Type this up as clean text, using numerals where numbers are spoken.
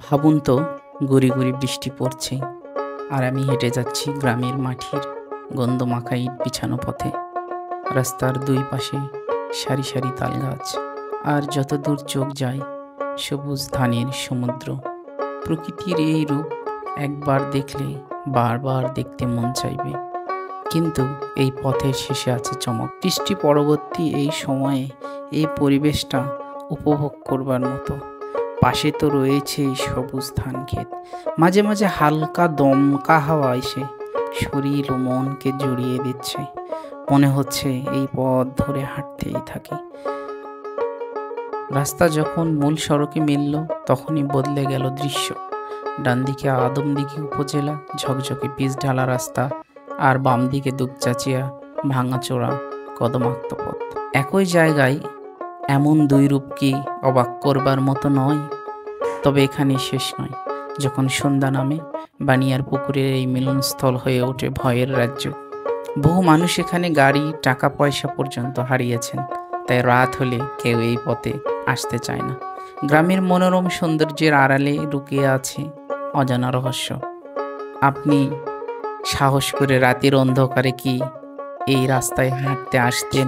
ভাবুন তো, গুড়ি গুড়ি বৃষ্টি পড়ছে আর আমি হেঁটে যাচ্ছি গ্রামের মাটির গন্ধমাখা ইট বিছানো পথে। রাস্তার দুই পাশে সারি সারি তাল গাছ, আর যত দূর চোখ যায় সবুজ ধানের সমুদ্র। প্রকৃতির এই রূপ একবার দেখলে বারবার দেখতে মন চাইবে। কিন্তু এই পথের শেষে আছে চমক। বৃষ্টি পরবর্তী এই সময়ে এই পরিবেশটা উপভোগ করবার মতো। পাশে তো রয়েছে সবুজ ধান ক্ষেত, মাঝে মাঝে হালকা দমকা হাওয়া এসে শরীর ও মনকে জড়িয়ে দিচ্ছে। মনে হচ্ছে এই পথ ধরে হাঁটতেই থাকি। রাস্তা যখন মূল সড়কে মিলল, তখনই বদলে গেল দৃশ্য। ডান দিকে আদমদিঘি উপজেলা ঝকঝকে পিচ ঢালা রাস্তা, আর বাম দিকে দুপচাচিয়া ভাঙাচোরা কদমাক্ত পথ। একই জায়গায় এমন দুই রূপ কি অবাক করবার মতো নয়? তবে এখানে শেষ নয়। যখন সন্ধ্যা নামে, বানিয়ার পুকুরের এই মিলনস্থল হয়ে ওঠে ভয়ের রাজ্য। বহু মানুষ এখানে গাড়ি, টাকা পয়সা পর্যন্ত হারিয়েছেন, তাই রাত হলে কেউ এই পথে আসতে চায় না। গ্রামের মনোরম সৌন্দর্যের আড়ালে লুকিয়ে আছে অজানা রহস্য। আপনি সাহস করে রাতের অন্ধকারে কি এই রাস্তায় হাঁটতে আসতেন?